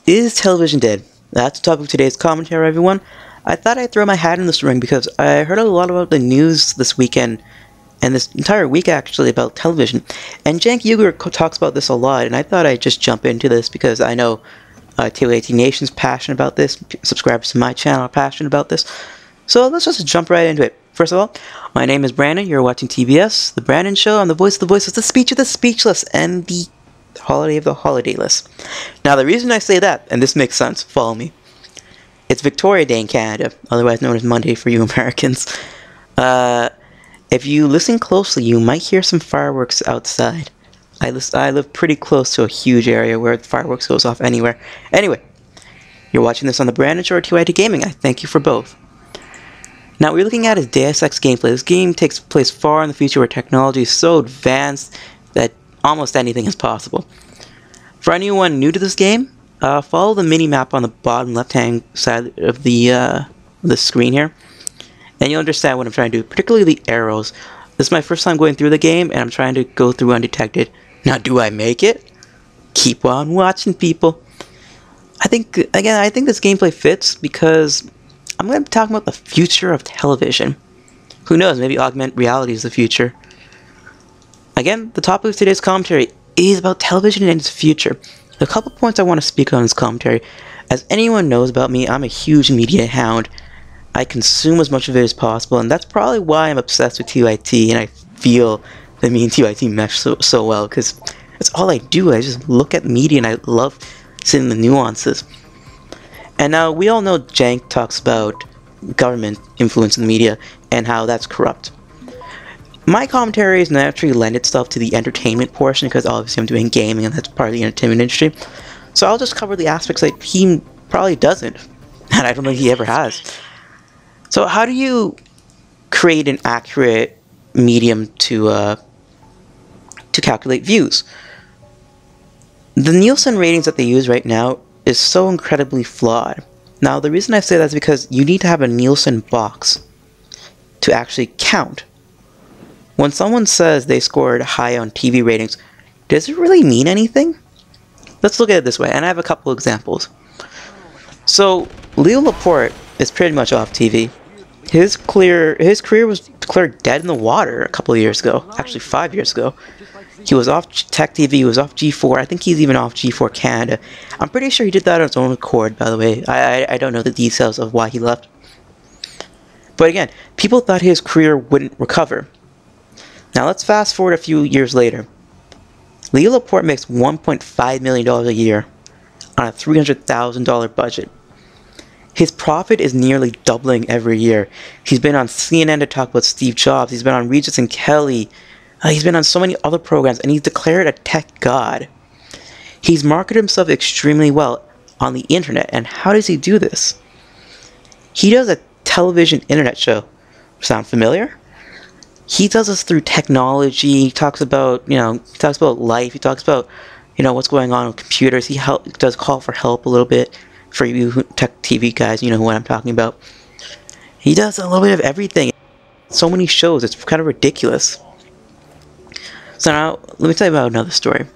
Is television dead? That's the topic of today's commentary, everyone. I thought I'd throw my hat in this ring because I heard a lot about the news this weekend, and this entire week actually, about television. And Jank Yuger talks about this a lot, and I thought I'd just jump into this because I know TYTGation's passionate about this, subscribers to my channel are passionate about this. So let's just jump right into it. First of all, my name is Brandon, you're watching TBS, The Brandon Show, I'm the voice of the voiceless, the speech of the speechless, and the holiday of the holidayless. Now the reason I say that, and this makes sense, follow me, it's Victoria Day in Canada, otherwise known as Monday for you Americans. If you listen closely, you might hear some fireworks outside. I live pretty close to a huge area where the fireworks goes off anywhere. Anyway, you're watching this on the Brandon Show or TYTGaming. I thank you for both. Now, what we're looking at is Deus Ex gameplay. This game takes place far in the future where technology is so advanced that almost anything is possible. For anyone new to this game, follow the mini-map on the bottom left-hand side of the screen here, and you'll understand what I'm trying to do, particularly the arrows. This is my first time going through the game, and I'm trying to go through undetected. Now, do I make it? Keep on watching, people. I think this gameplay fits because I'm going to be talking about the future of television. Who knows, maybe augmented reality is the future. Again, the topic of today's commentary is about television and its future. A couple points I want to speak on in this commentary. As anyone knows about me, I'm a huge media hound. I consume as much of it as possible, and that's probably why I'm obsessed with TYT, and I feel that me and TYT mesh so well, because that's all I do. I just look at media, and I love seeing the nuances. And now, we all know Jank talks about government influence in the media, and how that's corrupt. My commentary is naturally lend itself to the entertainment portion, because obviously I'm doing gaming, and that's part of the entertainment industry. So I'll just cover the aspects that he probably doesn't, and I don't think he ever has. So how do you create an accurate medium to calculate views? The Nielsen ratings that they use right now is so incredibly flawed. Now the reason I say that is because you need to have a Nielsen box to actually count. When someone says they scored high on TV ratings, does it really mean anything? Let's look at it this way, and I have a couple examples. So Leo Laporte is pretty much off TV. His career was declared dead in the water a couple of years ago, actually 5 years ago. He was off Tech TV, he was off G4, I think he's even off G4 Canada. I'm pretty sure he did that on his own accord, by the way. I don't know the details of why he left. But again, people thought his career wouldn't recover. Now let's fast forward a few years later. Leo Laporte makes $1.5 million a year on a $300,000 budget. His profit is nearly doubling every year. He's been on CNN to talk about Steve Jobs. He's been on Regis and Kelly. He's been on so many other programs, and he's declared a tech god. He's marketed himself extremely well on the internet, and how does he do this? He does a television internet show. Sound familiar? He does this through technology. He talks about, life. He talks about, what's going on with computers. He does call for help a little bit. For you tech TV guys, you know what I'm talking about. He does a little bit of everything. So many shows, it's kind of ridiculous. So now, let me tell you about another story.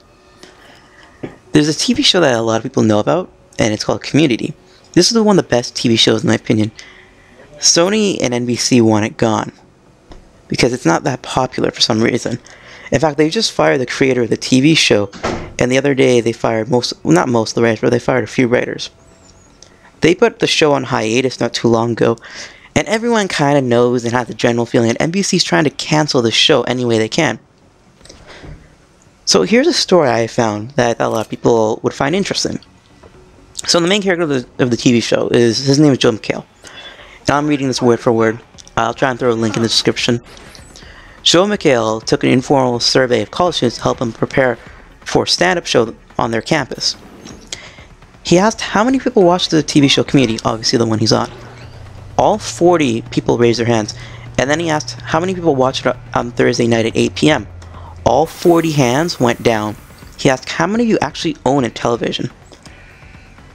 There's a TV show that a lot of people know about, and it's called Community. This is one of the best TV shows in my opinion. Sony and NBC want it gone, because it's not that popular for some reason. In fact, they just fired the creator of the TV show, and the other day they fired not most of the writers, but they fired a few writers. They put the show on hiatus not too long ago, and everyone kind of knows and has a general feeling that NBC's trying to cancel the show any way they can. So here's a story I found that a lot of people would find interesting. So the main character of the TV show his name is Joe McHale. Now I'm reading this word for word. I'll try and throw a link in the description. Joe McHale took an informal survey of college students to help them prepare for a stand-up show on their campus. He asked how many people watched the TV show Community, obviously the one he's on. All 40 people raised their hands, and then he asked how many people watched it on Thursday night at 8 p.m. All 40 hands went down. He asked how many of you actually own a television.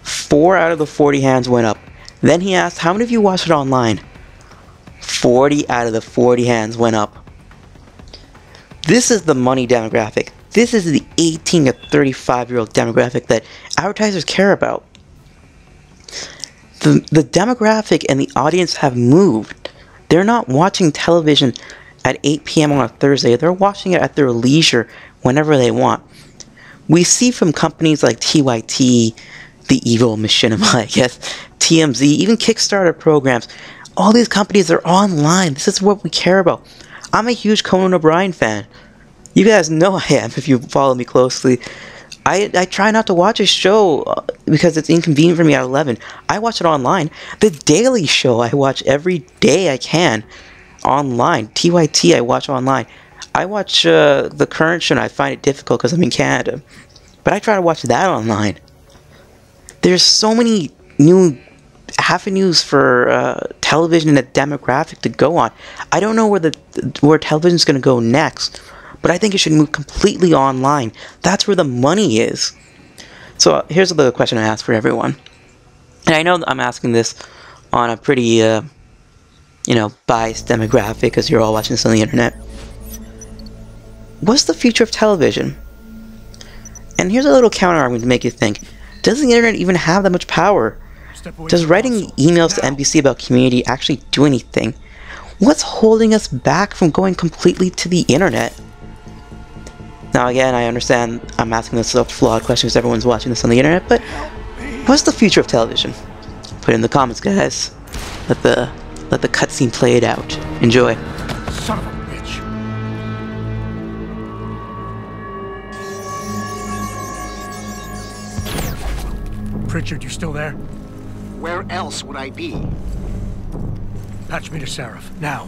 4 out of the 40 hands went up. Then he asked how many of you watched it online. 40 out of the 40 hands went up. This is the money demographic. This is the 18 to 35-year-old demographic that advertisers care about. The demographic and the audience have moved. They're not watching television at 8 p.m. on a Thursday. They're watching it at their leisure whenever they want. We see from companies like TYT, the evil machinima, I guess, TMZ, even Kickstarter programs, all these companies are online. This is what we care about. I'm a huge Conan O'Brien fan. You guys know I am if you follow me closely. I try not to watch a show because it's inconvenient for me at 11. I watch it online. The Daily Show I watch every day I can online. TYT I watch online. I watch the current show and I find it difficult because I'm in Canada. But I try to watch that online. There's so many new avenues for television and a demographic to go on. I don't know where television's going to go next. But I think it should move completely online. That's where the money is. So here's the question I ask for everyone. And I know I'm asking this on a pretty, biased demographic because you're all watching this on the internet. What's the future of television? And here's a little counter-argument to make you think. Does the internet even have that much power? Does writing emails to NBC about community actually do anything? What's holding us back from going completely to the internet? Now again, I understand I'm asking this a flawed question because everyone's watching this on the internet, but what's the future of television? Put it in the comments, guys. Let the cutscene play it out. Enjoy. Son of a bitch. Pritchard, you still there? Where else would I be? Patch me to Seraph, now.